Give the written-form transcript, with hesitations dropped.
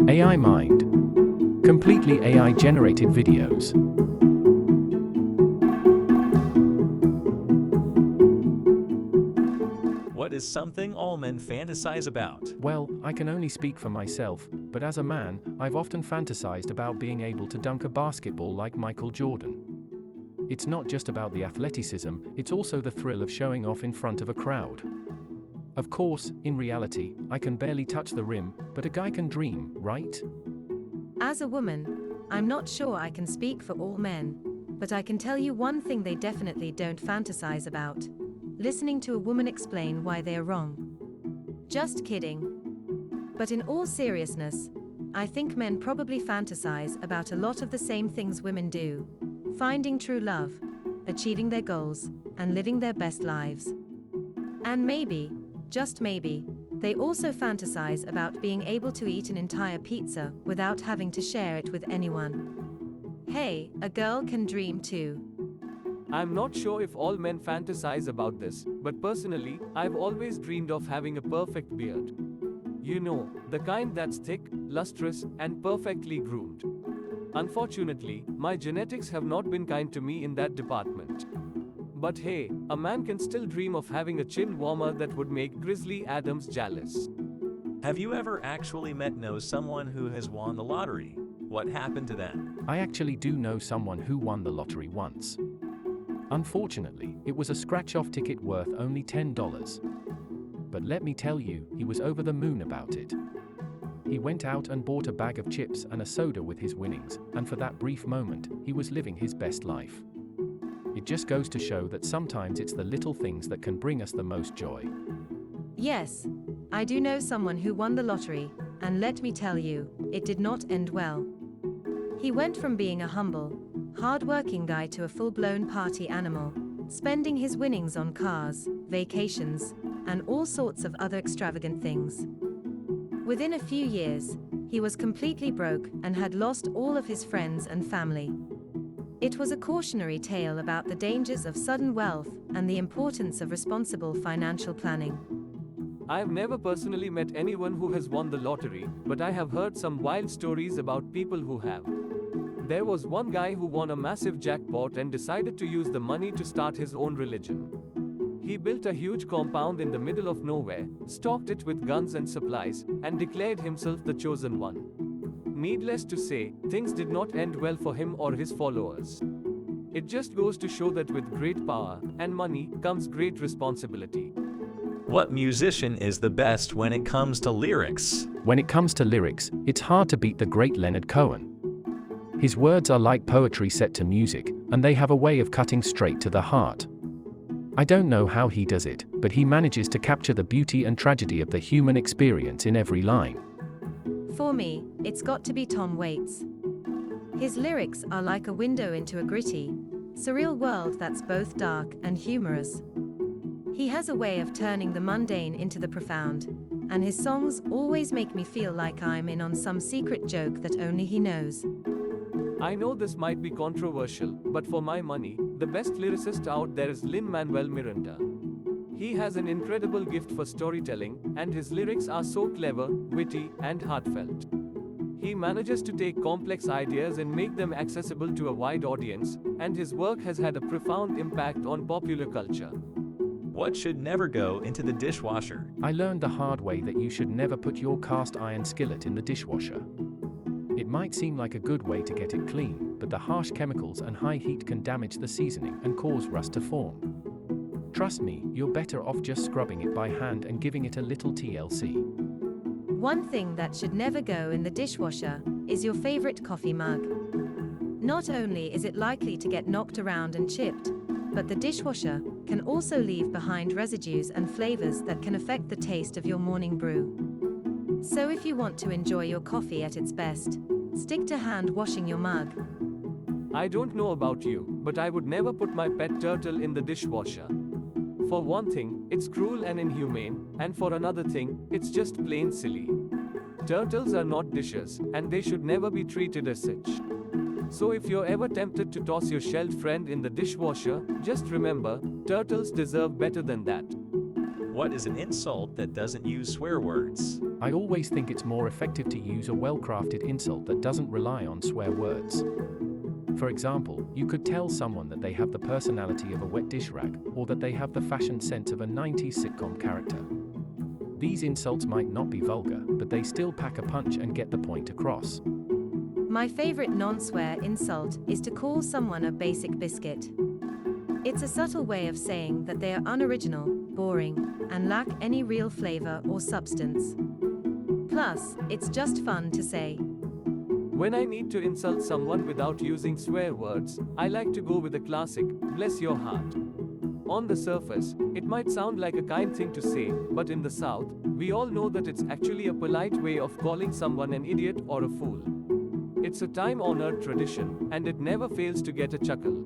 AI Mind. Completely AI-generated videos. What is something all men fantasize about? Well, I can only speak for myself, but as a man, I've often fantasized about being able to dunk a basketball like Michael Jordan. It's not just about the athleticism, it's also the thrill of showing off in front of a crowd. Of course, in reality, I can barely touch the rim, but a guy can dream, right? As a woman, I'm not sure I can speak for all men, but I can tell you one thing they definitely don't fantasize about: listening to a woman explain why they are wrong. Just kidding. But in all seriousness, I think men probably fantasize about a lot of the same things women do: finding true love, achieving their goals, and living their best lives. And maybe, just maybe, they also fantasize about being able to eat an entire pizza without having to share it with anyone. Hey, a girl can dream too. I'm not sure if all men fantasize about this, but personally, I've always dreamed of having a perfect beard. You know, the kind that's thick, lustrous, and perfectly groomed. Unfortunately, my genetics have not been kind to me in that department. But hey, a man can still dream of having a chin warmer that would make Grizzly Adams jealous. Have you ever actually know someone who has won the lottery? What happened to them? I actually do know someone who won the lottery once. Unfortunately, it was a scratch-off ticket worth only $10. But let me tell you, he was over the moon about it. He went out and bought a bag of chips and a soda with his winnings, and for that brief moment, he was living his best life. It just goes to show that sometimes it's the little things that can bring us the most joy. Yes, I do know someone who won the lottery, and let me tell you, it did not end well. He went from being a humble, hard-working guy to a full-blown party animal, spending his winnings on cars, vacations, and all sorts of other extravagant things. Within a few years, he was completely broke and had lost all of his friends and family. It was a cautionary tale about the dangers of sudden wealth and the importance of responsible financial planning. I have never personally met anyone who has won the lottery, but I have heard some wild stories about people who have. There was one guy who won a massive jackpot and decided to use the money to start his own religion. He built a huge compound in the middle of nowhere, stocked it with guns and supplies, and declared himself the chosen one. Needless to say, things did not end well for him or his followers. It just goes to show that with great power and money comes great responsibility. What musician is the best when it comes to lyrics? When it comes to lyrics, it's hard to beat the great Leonard Cohen. His words are like poetry set to music, and they have a way of cutting straight to the heart. I don't know how he does it, but he manages to capture the beauty and tragedy of the human experience in every line. For me, it's got to be Tom Waits. His lyrics are like a window into a gritty, surreal world that's both dark and humorous. He has a way of turning the mundane into the profound, and his songs always make me feel like I'm in on some secret joke that only he knows. I know this might be controversial, but for my money, the best lyricist out there is Lin-Manuel Miranda. He has an incredible gift for storytelling, and his lyrics are so clever, witty, and heartfelt. He manages to take complex ideas and make them accessible to a wide audience, and his work has had a profound impact on popular culture. What should never go into the dishwasher? I learned the hard way that you should never put your cast iron skillet in the dishwasher. It might seem like a good way to get it clean, but the harsh chemicals and high heat can damage the seasoning and cause rust to form. Trust me, you're better off just scrubbing it by hand and giving it a little TLC. One thing that should never go in the dishwasher is your favorite coffee mug. Not only is it likely to get knocked around and chipped, but the dishwasher can also leave behind residues and flavors that can affect the taste of your morning brew. So if you want to enjoy your coffee at its best, stick to hand washing your mug. I don't know about you, but I would never put my pet turtle in the dishwasher. For one thing, it's cruel and inhumane, and for another thing, it's just plain silly. Turtles are not dishes, and they should never be treated as such. So if you're ever tempted to toss your shelled friend in the dishwasher, just remember, turtles deserve better than that. What is an insult that doesn't use swear words? I always think it's more effective to use a well-crafted insult that doesn't rely on swear words. For example, you could tell someone that they have the personality of a wet dish rag, or that they have the fashion sense of a 90s sitcom character. These insults might not be vulgar, but they still pack a punch and get the point across. My favorite non-swear insult is to call someone a basic biscuit. It's a subtle way of saying that they are unoriginal, boring, and lack any real flavor or substance. Plus, it's just fun to say. When I need to insult someone without using swear words, I like to go with the classic, bless your heart. On the surface, it might sound like a kind thing to say, but in the South, we all know that it's actually a polite way of calling someone an idiot or a fool. It's a time-honored tradition, and it never fails to get a chuckle.